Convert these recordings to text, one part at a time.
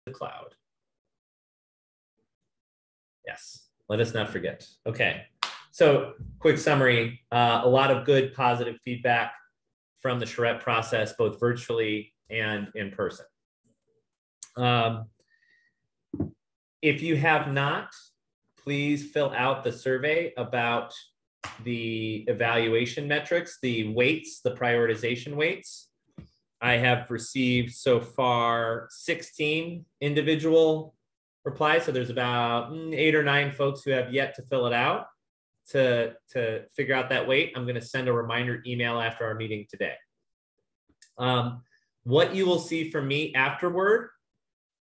the cloud. Yes, let us not forget. Okay, so quick summary, a lot of good positive feedback from the charrette process, both virtually and in person. If you have not, please fill out the survey about the evaluation metrics, the weights, the prioritization weights. I have received so far 16 individual replies. So there's about 8 or 9 folks who have yet to fill it out to figure out that weight. I'm going to send a reminder email after our meeting today. What you will see from me afterward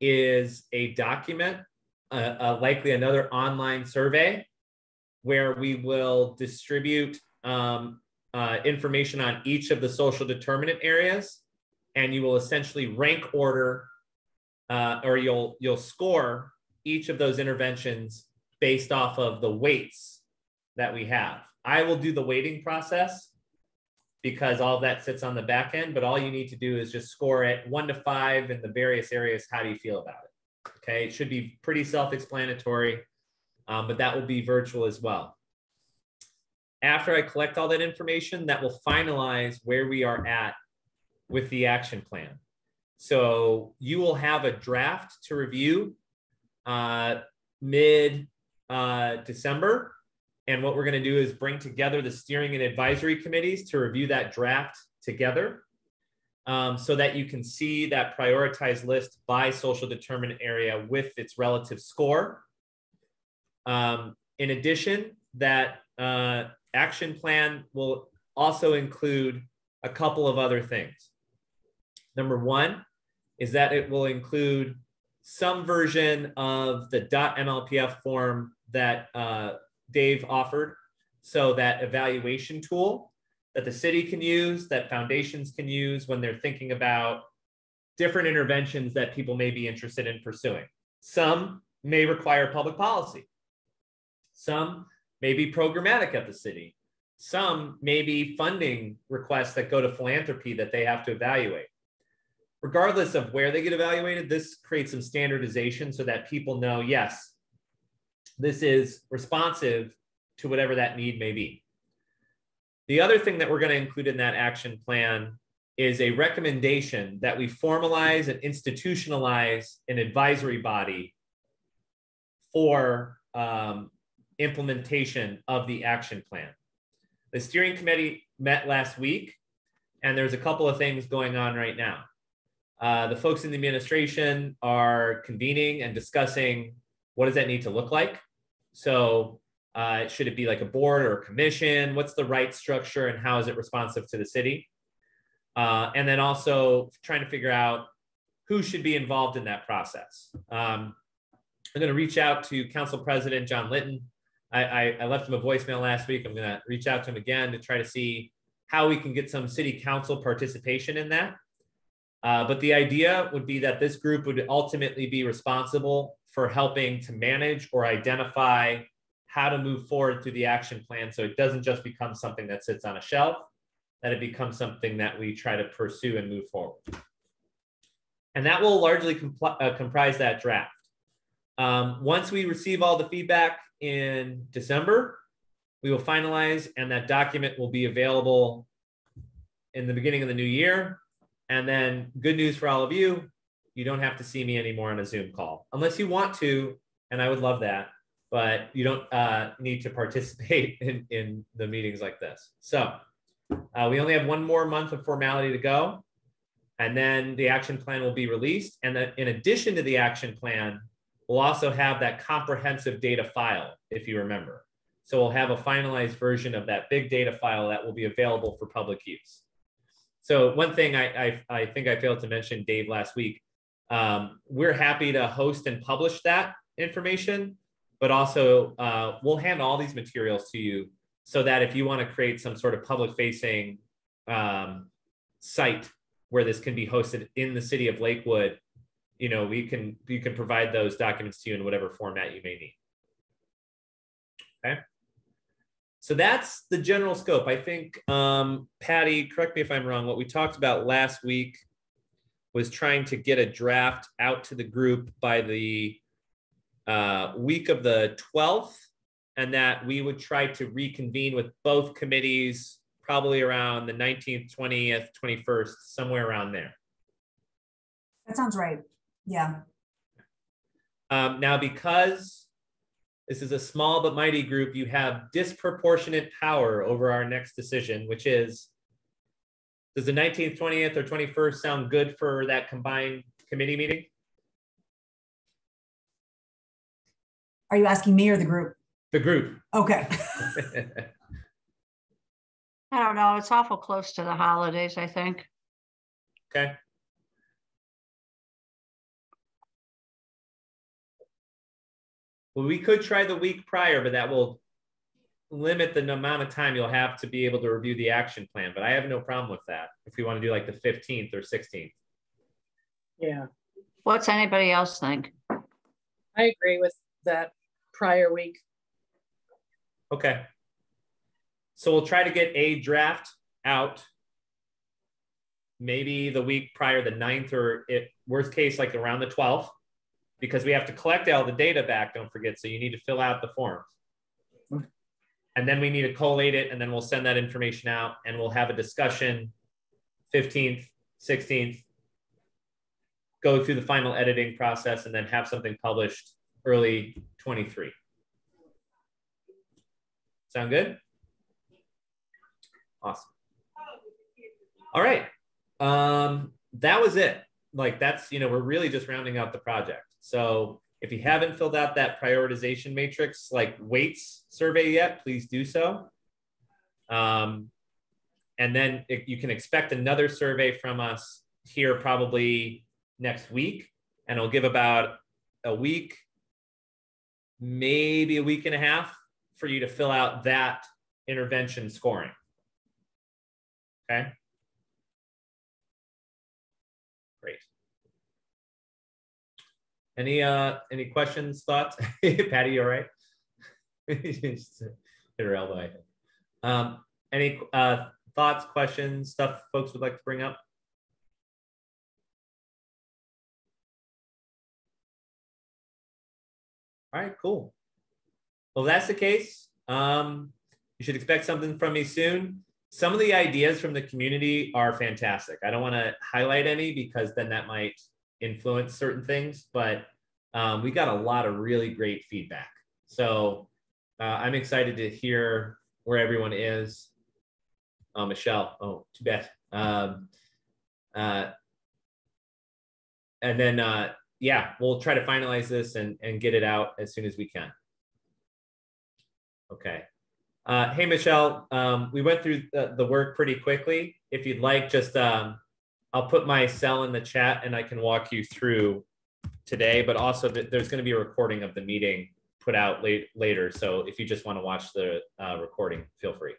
is a document, likely another online survey, where we will distribute information on each of the social determinant areas, and you will essentially rank order, or you'll score each of those interventions based off of the weights that we have. I will do the weighting process because all of that sits on the back end, but all you need to do is just score it 1 to 5 in the various areas. How do you feel about it? Okay, it should be pretty self-explanatory, but that will be virtual as well. After I collect all that information, that will finalize where we are at with the action plan. So you will have a draft to review mid-December. And what we're going to do is bring together the steering and advisory committees to review that draft together, so that you can see that prioritized list by social determinant area with its relative score. In addition, that action plan will also include a couple of other things. Number one is that it will include some version of the .mlpf form that Dave offered. So that evaluation tool that the city can use, that foundations can use when they're thinking about different interventions that people may be interested in pursuing. Some may require public policy. Some may be programmatic at the city. Some may be funding requests that go to philanthropy that they have to evaluate. Regardless of where they get evaluated, this creates some standardization so that people know, yes, this is responsive to whatever that need may be. The other thing that we're going to include in that action plan is a recommendation that we formalize and institutionalize an advisory body for implementation of the action plan. The steering committee met last week, and there's a couple of things going on right now. The folks in the administration are convening and discussing what does that need to look like. So should it be like a board or a commission? What's the right structure and how is it responsive to the city? And then also trying to figure out who should be involved in that process. I'm going to reach out to Council President John Litton. I left him a voicemail last week. I'm going to reach out to him again to try to see how we can get some city council participation in that. But the idea would be that this group would ultimately be responsible for helping to manage or identify how to move forward through the action plan, so it doesn't just become something that sits on a shelf, that it becomes something that we try to pursue and move forward. And that will largely comprise that draft. Once we receive all the feedback in December, we will finalize, and that document will be available in the beginning of the new year. And then good news for all of you, you don't have to see me anymore on a Zoom call, unless you want to, and I would love that, but you don't need to participate in the meetings like this. So we only have 1 more month of formality to go, and then the action plan will be released. And then in addition to the action plan, we'll also have that comprehensive data file, if you remember. So we'll have a finalized version of that big data file that will be available for public use. So one thing I think I failed to mention, Dave, last week, we're happy to host and publish that information, but also we'll hand all these materials to you so that if you want to create some sort of public facing site where this can be hosted in the city of Lakewood, you know, you can provide those documents to you in whatever format you may need. Okay. So that's the general scope. I think, Patty, correct me if I'm wrong, what we talked about last week was trying to get a draft out to the group by the week of the 12th, and that we would try to reconvene with both committees probably around the 19th, 20th, 21st, somewhere around there. That sounds right. Yeah. Now, because this is a small but mighty group, you have disproportionate power over our next decision, which is, does the 19th, 20th, or 21st sound good for that combined committee meeting? Are you asking me or the group? The group. Okay. I don't know. It's awful close to the holidays, I think. Okay. Well, we could try the week prior, but that will limit the amount of time you'll have to be able to review the action plan. But I have no problem with that if we want to do like the 15th or 16th. Yeah, What's anybody else think? I agree with that prior week. Okay. So we'll try to get a draft out maybe the week prior, the 9th, or worst case, like around the 12th, because we have to collect all the data back, don't forget. So you need to fill out the forms. And then we need to collate it, and then we'll send that information out, and we'll have a discussion 15th, 16th, go through the final editing process, and then have something published early 23. Sound good? Awesome. All right. That was it. Like that's, we're really just rounding out the project. So if you haven't filled out that prioritization matrix, like weights survey yet, please do so. And then you can expect another survey from us here probably next week. And it'll give about a week, maybe a week and a half for you to fill out that intervention scoring. Okay. Great. Any questions, thoughts? Patty, you all right? Just hit her elbow, I think. Any thoughts, questions, stuff folks would like to bring up? All right, cool. Well, if that's the case, you should expect something from me soon. Some of the ideas from the community are fantastic. I don't want to highlight any because then that might influence certain things, but we got a lot of really great feedback. So I'm excited to hear where everyone is. Michelle, oh, too bad. And then, yeah, we'll try to finalize this and get it out as soon as we can. Okay. Hey, Michelle, we went through the work pretty quickly. If you'd like, just I'll put my cell in the chat and I can walk you through today, but also there's going to be a recording of the meeting put out later. So if you just want to watch the recording, feel free.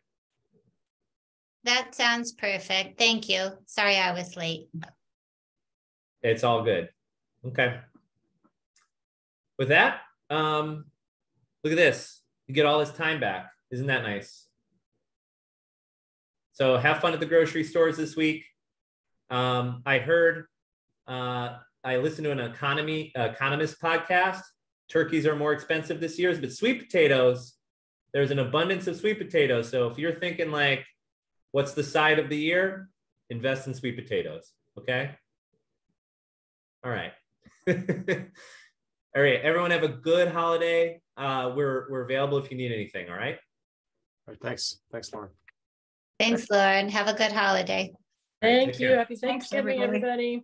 That sounds perfect. Thank you. Sorry I was late. It's all good. Okay. With that, look at this. You get all this time back. Isn't that nice? So have fun at the grocery stores this week. I heard, I listened to an economist podcast. Turkeys are more expensive this year, but sweet potatoes, there's an abundance of sweet potatoes. So if you're thinking like, what's the side of the year? Invest in sweet potatoes, okay? All right. All right, everyone have a good holiday. We're available if you need anything, all right? All right, thanks. Thanks, Lauren. Thanks, Lauren. Have a good holiday. All right, Thank you. Happy Thanksgiving, everybody.